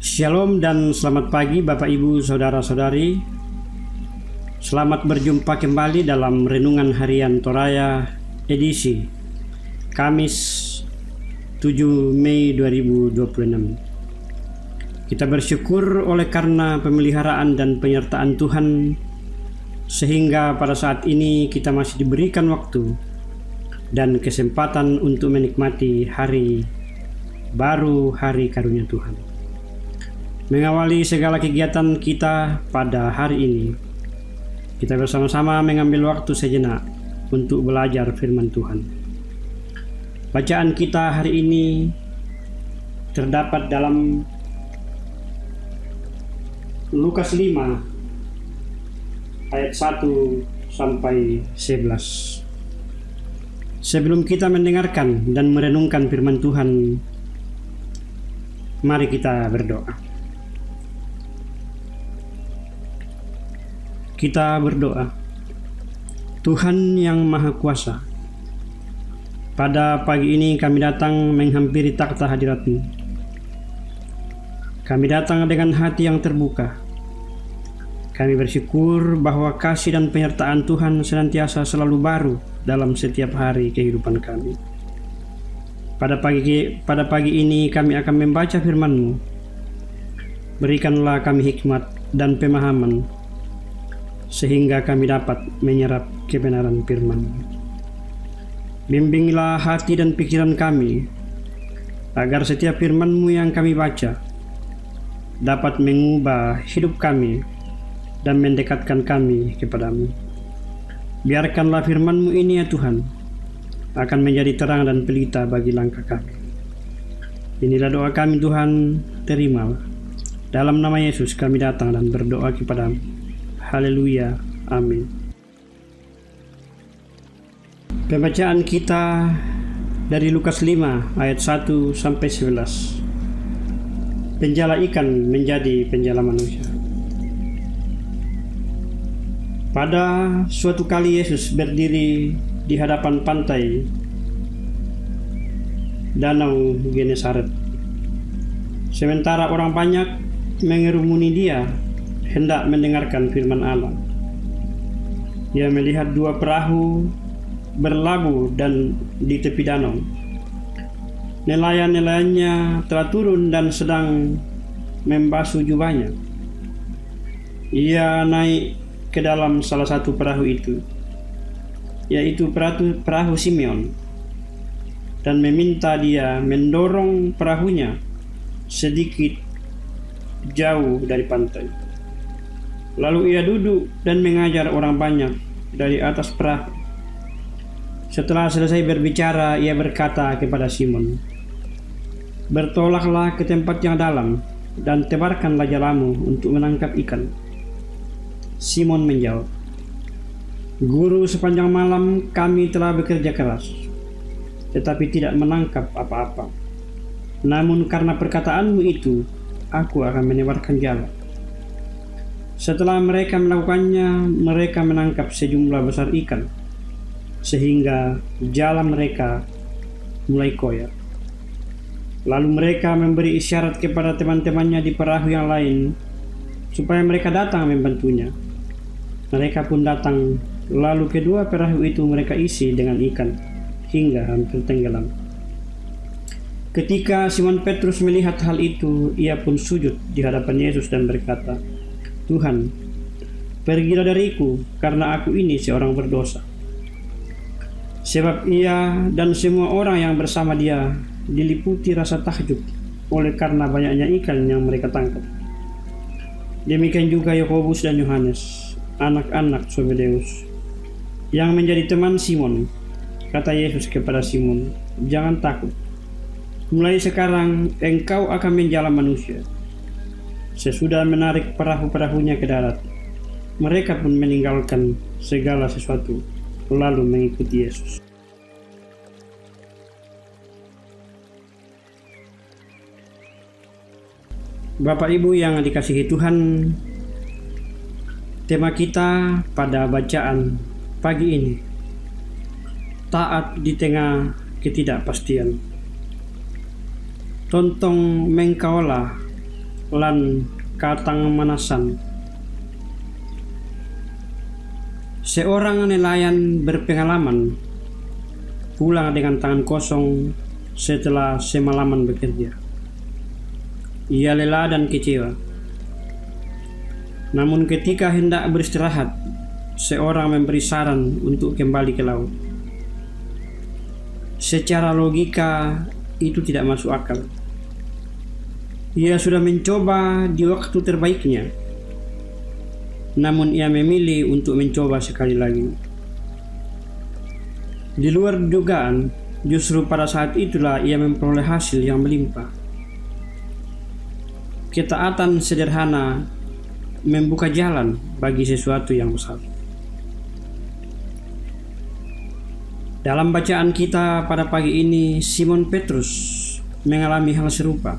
Shalom dan selamat pagi Bapak Ibu Saudara-saudari. Selamat berjumpa kembali dalam Renungan Harian Toraya edisi Kamis 7 Mei 2026. Kita bersyukur oleh karena pemeliharaan dan penyertaan Tuhan sehingga pada saat ini kita masih diberikan waktu dan kesempatan untuk menikmati hari baru, hari karunia Tuhan. Mengawali segala kegiatan kita pada hari ini, kita bersama-sama mengambil waktu sejenak untuk belajar firman Tuhan. Bacaan kita hari ini terdapat dalam Lukas 5 ayat 1 sampai 11. Sebelum kita mendengarkan dan merenungkan firman Tuhan, mari kita berdoa. Kita berdoa. Tuhan yang Maha Kuasa, pada pagi ini kami datang menghampiri takhta hadirat-Mu. Kami datang dengan hati yang terbuka. Kami bersyukur bahwa kasih dan penyertaan Tuhan senantiasa selalu baru dalam setiap hari kehidupan kami. Pada pagi ini kami akan membaca firman-Mu. Berikanlah kami hikmat dan pemahaman sehingga kami dapat menyerap kebenaran firman. Bimbinglah hati dan pikiran kami, agar setiap firman-Mu yang kami baca dapat mengubah hidup kami dan mendekatkan kami kepada-Mu. Biarkanlah firman-Mu ini ya Tuhan, akan menjadi terang dan pelita bagi langkah kami. Inilah doa kami Tuhan, terimalah. Dalam nama Yesus kami datang dan berdoa kepada-Mu. Haleluya, amin. Pembacaan kita dari Lukas 5 ayat 1 sampai 11. Penjala ikan menjadi penjala manusia. Pada suatu kali Yesus berdiri di hadapan pantai Danau Genesaret. Sementara orang banyak mengerumuni Dia hendak mendengarkan firman Allah. Dia melihat dua perahu berlabuh dan di tepi danau. Nelayan-nelayannya telah turun dan sedang membasuh jubahnya. Ia naik ke dalam salah satu perahu itu, yaitu perahu Simeon, dan meminta dia mendorong perahunya sedikit jauh dari pantai. Lalu ia duduk dan mengajar orang banyak dari atas perahu. Setelah selesai berbicara, ia berkata kepada Simon, "Bertolaklah ke tempat yang dalam dan tebarkanlah jalamu untuk menangkap ikan." Simon menjawab, "Guru, sepanjang malam kami telah bekerja keras, tetapi tidak menangkap apa-apa. Namun karena perkataan-Mu itu, aku akan menebarkan jala." Setelah mereka melakukannya, mereka menangkap sejumlah besar ikan, sehingga jala mereka mulai koyak. Lalu mereka memberi isyarat kepada teman-temannya di perahu yang lain, supaya mereka datang membantunya. Mereka pun datang, lalu kedua perahu itu mereka isi dengan ikan, hingga hampir tenggelam. Ketika Simon Petrus melihat hal itu, ia pun sujud di hadapan Yesus dan berkata, "Tuhan, pergilah dariku, karena aku ini seorang berdosa." Sebab ia dan semua orang yang bersama dia diliputi rasa takjub oleh karena banyaknya ikan yang mereka tangkap. Demikian juga Yakobus dan Yohanes, anak-anak Zebedeus, yang menjadi teman Simon. Kata Yesus kepada Simon, "Jangan takut. Mulai sekarang engkau akan menjala manusia." Sesudah menarik perahu-perahunya ke darat, mereka pun meninggalkan segala sesuatu, lalu mengikuti Yesus. Bapak Ibu yang dikasihi Tuhan, tema kita pada bacaan pagi ini, taat di tengah ketidakpastian. Tontong mengkaulah lan katang manasan. Seorang nelayan berpengalaman pulang dengan tangan kosong setelah semalaman bekerja. Ia lelah dan kecewa. Namun ketika hendak beristirahat, seorang memberi saran untuk kembali ke laut. Secara logika itu tidak masuk akal. Ia sudah mencoba di waktu terbaiknya, namun ia memilih untuk mencoba sekali lagi. Di luar dugaan, justru pada saat itulah ia memperoleh hasil yang melimpah. Ketaatan sederhana membuka jalan bagi sesuatu yang besar. Dalam bacaan kita pada pagi ini, Simon Petrus mengalami hal serupa.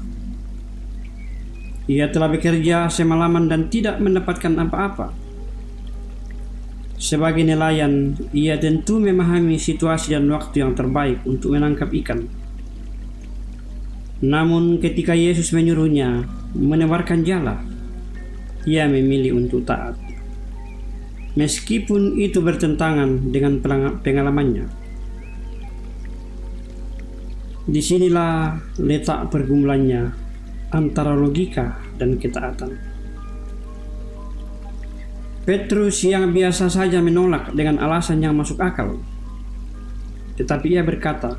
Ia telah bekerja semalaman dan tidak mendapatkan apa-apa. Sebagai nelayan, ia tentu memahami situasi dan waktu yang terbaik untuk menangkap ikan. Namun ketika Yesus menyuruhnya menebarkan jala, ia memilih untuk taat. Meskipun itu bertentangan dengan pengalamannya. Disinilah letak pergumulannya antara logika dan ketaatan. Petrus yang biasa saja menolak dengan alasan yang masuk akal, tetapi ia berkata,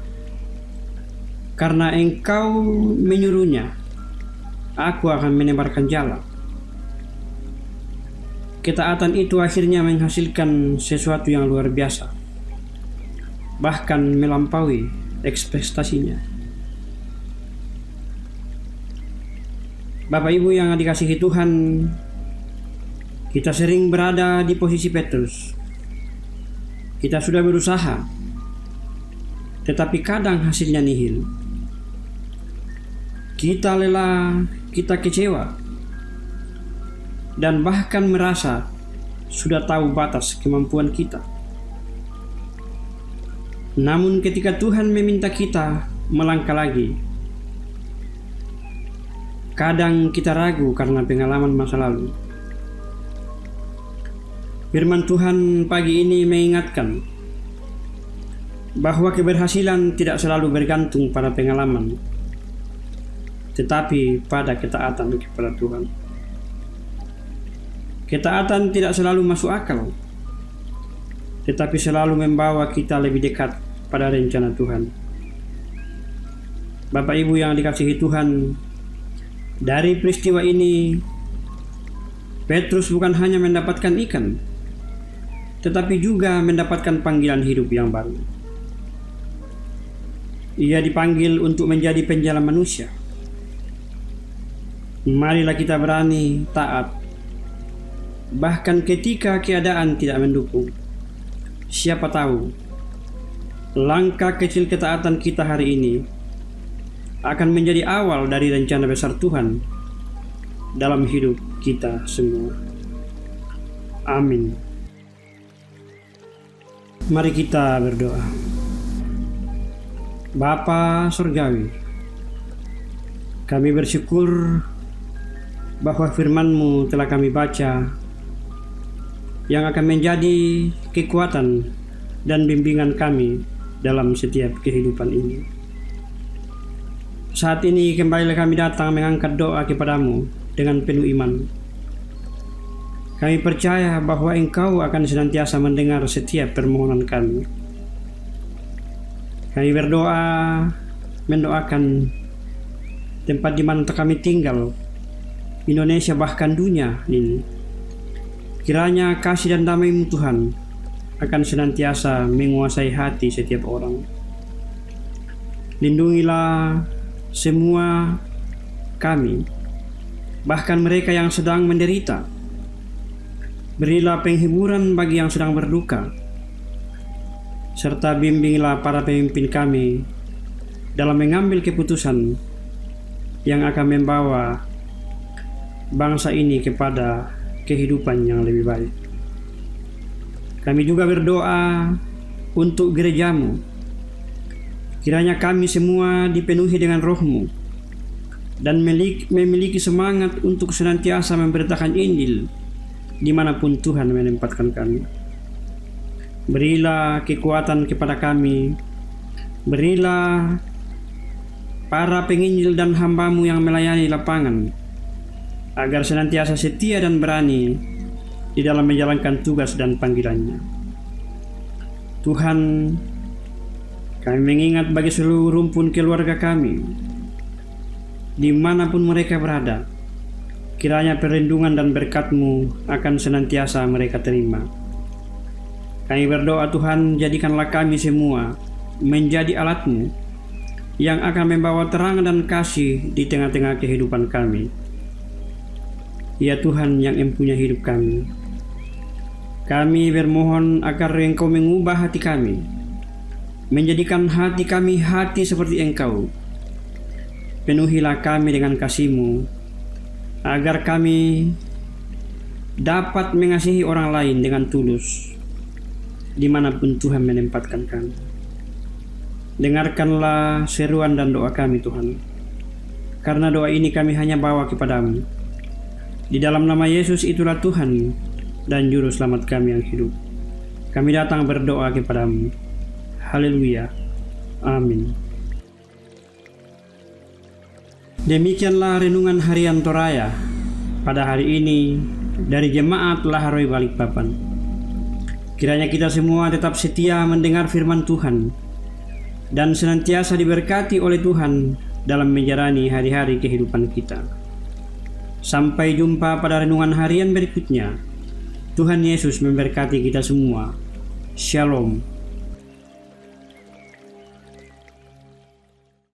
"Karena engkau menyuruhnya, aku akan menebarkan jala." Ketaatan itu akhirnya menghasilkan sesuatu yang luar biasa, bahkan melampaui ekspektasinya. Bapak Ibu yang dikasihi Tuhan, kita sering berada di posisi Petrus. Kita sudah berusaha, tetapi kadang hasilnya nihil. Kita lelah, kita kecewa, dan bahkan merasa sudah tahu batas kemampuan kita. Namun ketika Tuhan meminta kita melangkah lagi, kadang kita ragu karena pengalaman masa lalu. Firman Tuhan pagi ini mengingatkan bahwa keberhasilan tidak selalu bergantung pada pengalaman, tetapi pada ketaatan kepada Tuhan. Ketaatan tidak selalu masuk akal, tetapi selalu membawa kita lebih dekat pada rencana Tuhan. Bapak Ibu yang dikasihi Tuhan, dari peristiwa ini, Petrus bukan hanya mendapatkan ikan, tetapi juga mendapatkan panggilan hidup yang baru. Ia dipanggil untuk menjadi penjala manusia. Marilah kita berani taat, bahkan ketika keadaan tidak mendukung. Siapa tahu, langkah kecil ketaatan kita hari ini akan menjadi awal dari rencana besar Tuhan dalam hidup kita semua. Amin. Mari kita berdoa. Bapa Surgawi, kami bersyukur bahwa firman-Mu telah kami baca, yang akan menjadi kekuatan dan bimbingan kami dalam setiap kehidupan ini. Saat ini kembali kami datang mengangkat doa kepada-Mu dengan penuh iman. Kami percaya bahwa Engkau akan senantiasa mendengar setiap permohonan kami. Kami berdoa, mendoakan tempat di mana kami tinggal, Indonesia bahkan dunia ini. Kiranya kasih dan damai-Mu Tuhan akan senantiasa menguasai hati setiap orang. Lindungilah semua kami, bahkan mereka yang sedang menderita. Berilah penghiburan bagi yang sedang berduka, serta bimbinglah para pemimpin kami dalam mengambil keputusan yang akan membawa bangsa ini kepada kehidupan yang lebih baik. Kami juga berdoa untuk gereja-Mu. Kiranya kami semua dipenuhi dengan Roh-Mu, dan memiliki semangat untuk senantiasa memberitakan Injil dimanapun Tuhan menempatkan kami. Berilah kekuatan kepada kami, berilah para penginjil dan hamba-Mu yang melayani lapangan, agar senantiasa setia dan berani di dalam menjalankan tugas dan panggilannya. Tuhan, kami mengingat bagi seluruh rumpun keluarga kami, dimanapun mereka berada, kiranya perlindungan dan berkat-Mu akan senantiasa mereka terima. Kami berdoa Tuhan, jadikanlah kami semua menjadi alat-Mu yang akan membawa terang dan kasih di tengah-tengah kehidupan kami. Ya Tuhan yang empunya hidup kami, kami bermohon agar Engkau mengubah hati kami, menjadikan hati kami hati seperti Engkau. Penuhilah kami dengan kasih-Mu, agar kami dapat mengasihi orang lain dengan tulus, dimanapun Tuhan menempatkan kami. Dengarkanlah seruan dan doa kami Tuhan, karena doa ini kami hanya bawa kepadamu. Di dalam nama Yesus itulah Tuhan dan Juru Selamat kami yang hidup, kami datang berdoa kepadamu. Haleluya. Amin. Demikianlah renungan harian Toraya pada hari ini dari Jemaat Laharoi Balikpapan. Kiranya kita semua tetap setia mendengar firman Tuhan dan senantiasa diberkati oleh Tuhan dalam menjalani hari-hari kehidupan kita. Sampai jumpa pada renungan harian berikutnya. Tuhan Yesus memberkati kita semua. Shalom.